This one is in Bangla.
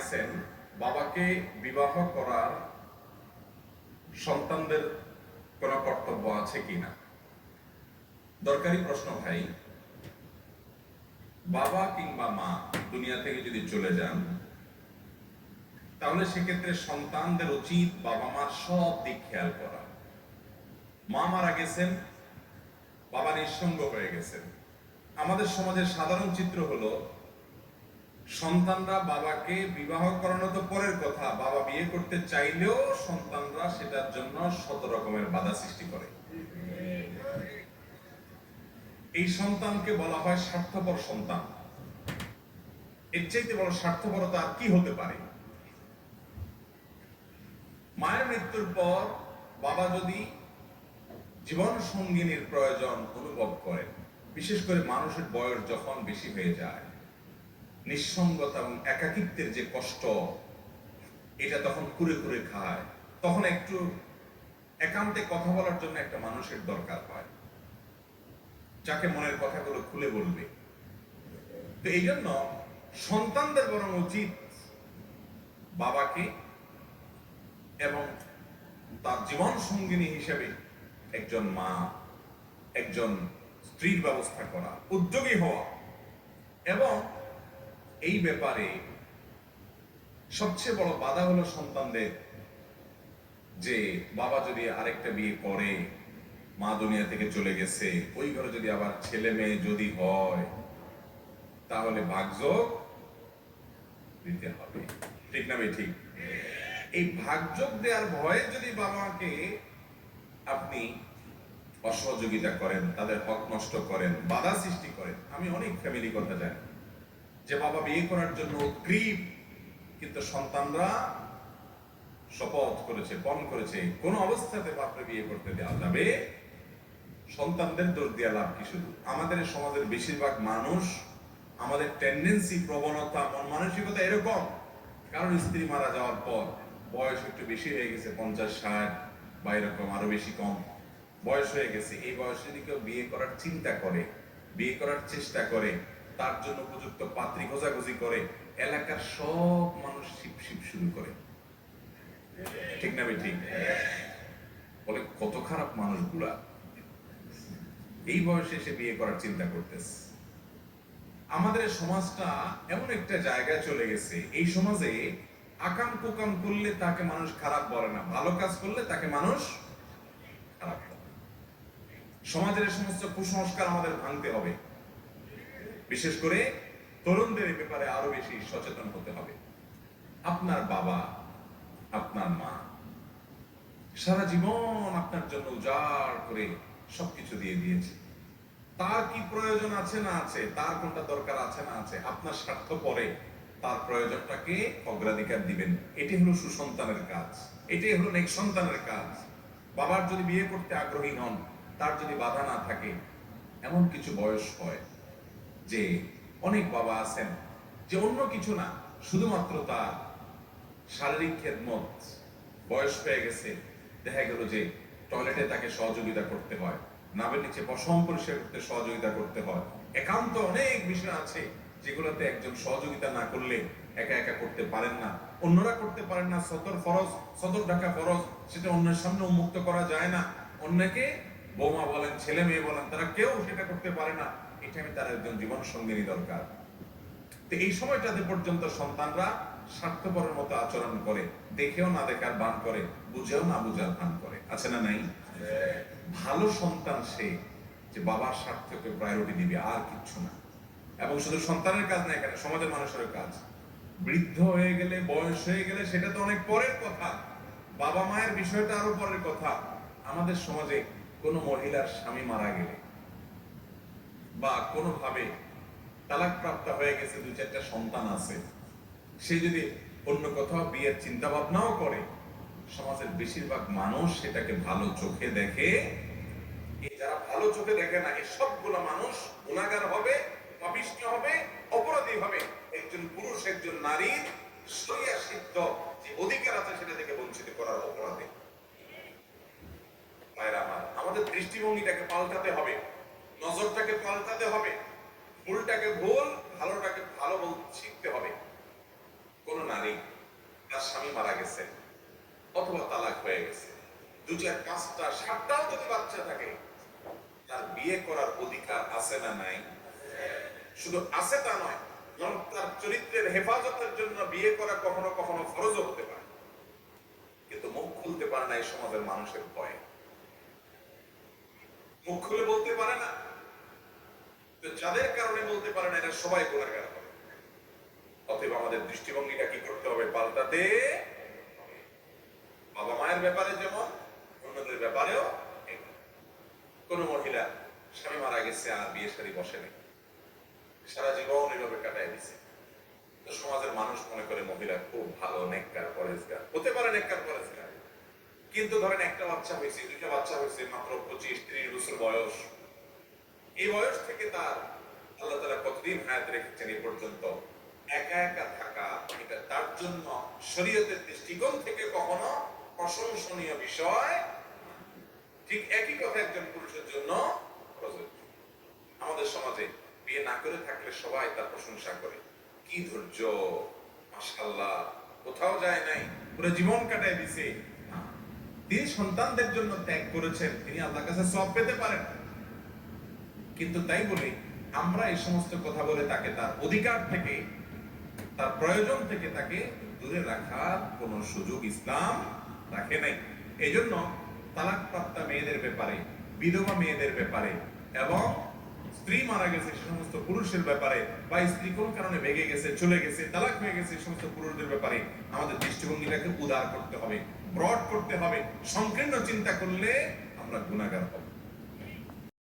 জানাইছেন বাবাকে বিবাহ করার সন্তানদের কোনো কর্তব্য আছে কিনা। দরকারি প্রশ্ন ভাই। বাবা কিংবা মা দুনিয়া থেকে যদি চলে যান, তাহলে সেক্ষেত্রে সন্তানদের উচিত বাবা মার সব দিক খেয়াল করা। মা মারা গেছেন, বাবা নিঃসঙ্গ হয়ে গেছেন। আমাদের সমাজের সাধারণ চিত্র হলো সন্তানরা বাবাকে বিবাহ করানো তো পরের কথা, বাবা বিয়ে করতে চাইলেও সন্তানরা সেটার জন্য শত রকমের বাধা সৃষ্টি করে। এই সন্তানকে বলা হয় স্বার্থপর সন্তান। এর চাইতে বড় স্বার্থপরতা আর কি হতে পারে? মায়ের মৃত্যুর পর বাবা যদি জীবন সঙ্গিনীর প্রয়োজন অনুভব করেন, বিশেষ করে মানুষের বয়স যখন বেশি হয়ে যায়, নিঃসঙ্গতা এবং একাকিত্বের যে কষ্ট, এটা তখন কুরে কুরে খায়, তখন একটু একান্তে কথা বলার জন্য একটা মানুষের দরকার হয়, যাকে মনের কথাগুলো খুলে বলবে। তো এই জন্য সন্তানদের বরং উচিত বাবাকে এবং তার জীবন সঙ্গিনী হিসেবে একজন মা, একজন স্ত্রীর ব্যবস্থা করা, উদ্যোগী হওয়া। এবং এই ব্যাপারে সবচেয়ে বড় বাধা হলো সন্তানদের যে বাবা যদি আরেকটা বিয়ে করে, মা দুনিয়া থেকে চলে গেছে, ওই ঘরে যদি আবার ছেলে মেয়ে যদি হয়, তাহলে ভাগযোগ দিতে হবে। ঠিক না ভাই? ঠিক। এই ভাগযোগ দেওয়ার ভয়ে যদি বাবাকে আপনি অসহযোগিতা করেন, তাদের হক নষ্ট করেন, বাধা সৃষ্টি করেন। আমি অনেক ফ্যামিলি কথা জানি যে বাবা বিয়ে করার জন্য উদ্গ্রীব, কিন্তু সন্তানরা শপথ করেছে, পণ করেছে কোন অবস্থাতে বাপরে বিয়ে করতে দেওয়া যাবে। সন্তানদের দোষ দেওয়া লাভ কি? শুধু আমাদের সমাজের বেশিরভাগ মানুষ, আমাদের টেন্ডেন্সি, প্রবণতা, মন মানসিকতা এরকম, কারণ স্ত্রী মারা যাওয়ার পর বয়স একটু বেশি হয়ে গেছে, 50-60 বা এরকম আরো বেশি কম বয়স হয়ে গেছে, এই বয়সে যদি কেউ বিয়ে করার চিন্তা করে, বিয়ে করার চেষ্টা করে, তার জন্য উপযুক্ত পাত্রী খোঁজাখুঁজি করে, এলাকার সব মানুষ শিপ শিপ শুরু করে। ঠিক না ভাই? ঠিক। বলে কত খারাপ মানুষগুলা এই বয়সে এসে বিয়ে করার চিন্তা করতেছে। আমাদের সমাজটা এমন একটা জায়গায় চলে গেছে, এই সমাজে আকাম কুকাম করলে তাকে মানুষ খারাপ বলে না, ভালো কাজ করলে তাকে মানুষ খারাপ বলে। সমাজের সমস্ত কুসংস্কার আমাদের ভাঙতে হবে। বিশেষ করে তরুণদের এই ব্যাপারে আরো বেশি সচেতন হতে হবে। আপনার বাবা, আপনার মা সারা জীবন আপনার জন্য উজাড় করে সবকিছু দিয়ে দিয়েছে। তার কি প্রয়োজন আছে না আছে, তার কোনটা দরকার আছে না আছে, আপনার স্বার্থ পরে তার প্রয়োজনটাকে অগ্রাধিকার দিবেন। এটি হলো সুসন্তানের কাজ, এটাই হলো নেক্সট সন্তানের কাজ। বাবার যদি বিয়ে করতে আগ্রহী নন, তার যদি বাধা না থাকে, এমন কিছু বয়স হয় যে অনেক বাবা আছেন যে অন্য কিছু না, শুধুমাত্র তার শারীরিক খেদমত, বয়স হয়ে গেছে, দেখা গেল যে টয়লেটে তাকে সহযোগিতা করতে হয়, নাবের নিচে পশম পরিষ্কার করতে সহযোগিতা করতে হয়। একান্ত অনেক বিষয় আছে যেগুলোতে একজন সহযোগিতা না করলে একা একা করতে পারেন না, অন্যরা করতে পারেন না। সদর ঢাকা ফরজ, সেটা অন্যের সামনে উন্মুক্ত করা যায় না। অন্যকে বৌমা বলেন, ছেলে মেয়ে বলেন, তারা কেউ সেটা করতে পারে না। এটা আমি তার একজন জীবন সঙ্গিনী দরকার। তো এই সময়টাতে পর্যন্ত সন্তানরা স্বার্থপরের মতো আচরণ করে, দেখেও না দেখার ভান করে, বুঝেও না বুঝার ভান করে। আছে না নাই? ভালো সন্তান সে যে বাবার স্বার্থকে প্রায়োরিটি দিবে, আর কিচ্ছু না। এবং শুধু সন্তানের কাজ না, এখানে সমাজের মানুষের কাজ। বৃদ্ধ হয়ে গেলে, বয়স হয়ে গেলে, সেটা তো অনেক পরের কথা। বাবা মায়ের বিষয়টা আরো পরের কথা। আমাদের সমাজে কোনো মহিলার স্বামী মারা গেলে বা কোনোভাবে তালাক প্রাপ্ত হয়ে গেছে, 2-4টা সন্তান আছে, সে যদি অন্য কোথাও বিয়ের চিন্তা ভাবনাও করে, সমাজের বেশিরভাগ মানুষ সেটাকে ভালো চোখে দেখে। এই যারা ভালো চোখে দেখে না, এই সবগুলো মানুষ গুনাহগার হবে, পাপিষ্ঠ হবে, অপরাধী হবে। একজন পুরুষ, একজন নারীর শরিয়া সিদ্ধ যে অধিকার আছে সেটা থেকে বঞ্চিত করার অপরাধে। আমাদের দৃষ্টিভঙ্গিটাকে পাল্টাতে হবে, নজরটাকে পাল্টাতে হবে, ভুলটাকে ভুল, ভালোটাকে ভালো বলতে শিখতে হবে। কোন নারী তার স্বামী মারা গেছে অথবা তালাক হয়ে গেছে, 2, 4, 5টা 7টাও যদি বাচ্চা থাকে, তার বিয়ে করার অধিকার আছে না নাই? শুধু আছে তা নয়, বরং তার চরিত্রের হেফাজতের জন্য বিয়ে করা কখনো কখনো ফরজও হতে পারে। কিন্তু মুখ খুলতে পারে না এই সমাজের মানুষের ভয়ে, মুখ খুলে বলতে পারে না। তো যাদের কারণে বলতে পারে না, এরা সবাই গুনাহগার হবে। অতএব আমাদের দৃষ্টিভঙ্গিটা কি করতে হবে? পাল্টাতে। বাবা মায়ের ব্যাপারে যেমন, অন্যদের ব্যাপারেও। কোন মহিলা স্বামী মারা গেছে আর বিয়ে শাদী বসে নেই, সারা জীবন এইভাবে কাটায় দিছে, তো সমাজের মানুষ মনে করে মহিলা খুব ভালো, নেককার, পরেজগার। হতে পারে নেককার, পরেজগার, কিন্তু ধরেন একটা বাচ্চা হয়েছে, 2টা বাচ্চা হয়েছে, মাত্র 25-30 বছর বয়স। এই বয়স থেকে তার আল্লাহ তাআলা কতদিন হায়াত রেখেছেন এই পর্যন্ত, একা একা থাকা এটা তার জন্য শরীয়তের দৃষ্টিকোণ থেকে কখনো প্রশংসনীয় বিষয়। ঠিক একই কথা একজন পুরুষের জন্য প্রযোজ্য। আমাদের সমাজে বিয়ে না করে থাকলে সবাই তার প্রশংসা করে, কি ধৈর্য, মাশাআল্লাহ, কোথাও যায় নাই, পুরো জীবন কাটায় দিছে। তিনি সন্তানদের জন্য ত্যাগ করেছেন, তিনি আল্লাহর কাছে সওয়াব পেতে পারেন। কিন্তু তাই বলে আমরা এই সমস্ত কথা বলে তাকে তার অধিকার থেকে, তার প্রয়োজন থেকে তাকে দূরে রাখার কোন সুযোগ ইসলাম রাখে নাই। এই জন্য তালাকপ্রাপ্তা মেয়েদের ব্যাপারে, বিধবা মেয়েদের ব্যাপারে এবং স্ত্রী মারা গেছে সে সমস্ত পুরুষের ব্যাপারে, বা স্ত্রী কোন কারণে ভেঙে গেছে, চলে গেছে, তালাক হয়ে গেছে এই সমস্ত পুরুষদের ব্যাপারে আমাদের দৃষ্টিভঙ্গিটাকে উদার করতে হবে, ব্রড করতে হবে। সংকীর্ণ চিন্তা করলে আমরা গুনাহগার হব।